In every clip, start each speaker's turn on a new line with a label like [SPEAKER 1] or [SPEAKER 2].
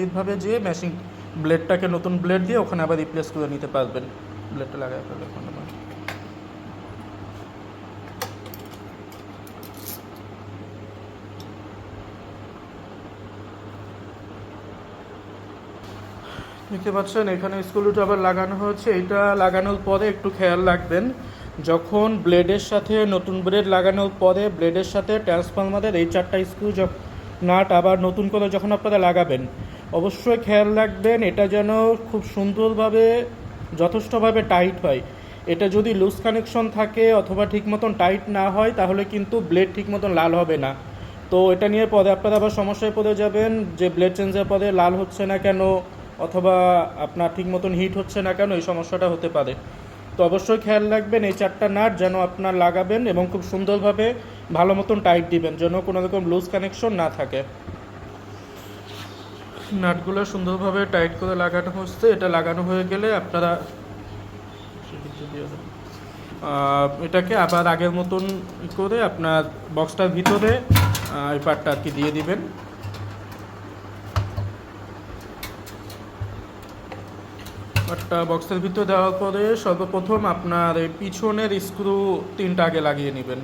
[SPEAKER 1] এইভাবে যে মেশিন ব্লেডটাকে নতুন ব্লেড দিয়ে ওখানে আবার রিপ্লেস করে নিতে পারবেন। ব্লেডটা লাগাই ফেলে এখন আমার দেখতে পাচ্ছেন এখানে স্ক্রুড্রাইভার লাগানো হচ্ছে। এটা লাগানোর পরে একটু খেয়াল রাখবেন, যখন ব্লেডের সাথে নতুন ব্লেড লাগানোর পরে ব্লেডের সাথে ট্রান্সফরমারের এই 4টা স্ক্রু নাট আবার নতুন করে যখন আপনারা লাগাবেন, অবশ্যই খেয়াল রাখবেন এটা যেন খুব সুন্দরভাবে যথেষ্টভাবে টাইট হয়। এটা যদি লুজ কানেকশন থাকে অথবা ঠিক মতন টাইট না হয় তাহলে কিন্তু ব্লেড ঠিক মতন লাল হবে না। তো এটা নিয়ে পরে আপনারা আবার সমস্যায় পড়ে যাবেন যে ব্লেড চেঞ্জের পরে লাল হচ্ছে না কেন অথবা আপনার ঠিক মতন হিট হচ্ছে না কেন, এই সমস্যাটা হতে পারে। তো অবশ্যই খেয়াল রাখবেন এই 4টা নাট যেন আপনার লাগাবেন এবং খুব সুন্দরভাবে ভালো মতন টাইট দিবেন, যেন কোনো রকম লুজ কানেকশন না থাকে। নাটগুলো সুন্দরভাবে টাইট করে লাগানো হচ্ছে। এটা লাগানো হয়ে গেলে আপনারা এটাকে আবার আগের মতন করে আপনার বক্সটার ভিতরে এই পার্টটা আর কি দিয়ে দিবেন। পার্টটা বক্সের ভিতরে দেওয়ার পরে সর্বপ্রথম আপনার এই পিছনের স্ক্রু 3টা আগে লাগিয়ে নেবেন।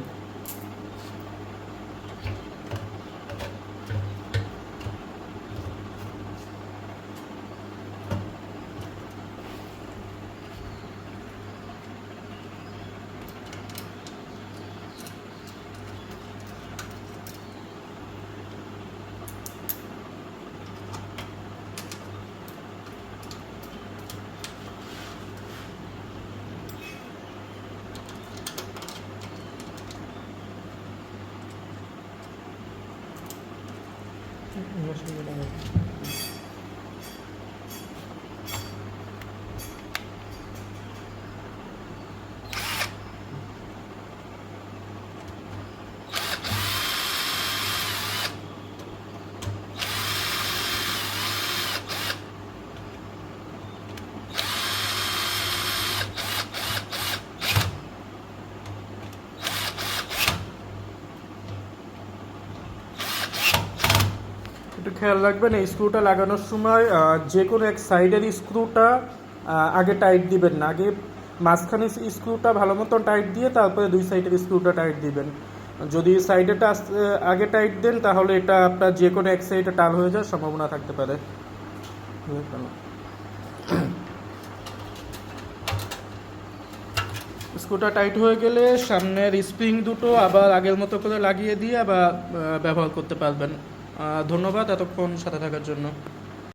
[SPEAKER 1] একটু খেয়াল রাখবেন এই স্ক্রুটা লাগানোর সময় যে কোনো এক সাইডের স্ক্রুটা আগে টাইট দিবেন না, আগে মাঝখানে স্ক্রুটা ভালো মতন টাইট দিয়ে তারপরে 2 সাইডের স্ক্রুটা টাইট দিবেন। যদি সাইডেটা আগে টাইট দেন তাহলে এটা আপনার যে কোনো এক সাইডে টাল হয়ে যাওয়ার সম্ভাবনা থাকতে পারে। স্ক্রুটা টাইট হয়ে গেলে সামনের স্প্রিং দুটো আবার আগের মতো করে লাগিয়ে দিয়ে আবার ব্যবহার করতে পারবেন। ধন্যবাদ এতক্ষণ সাথে থাকার জন্য।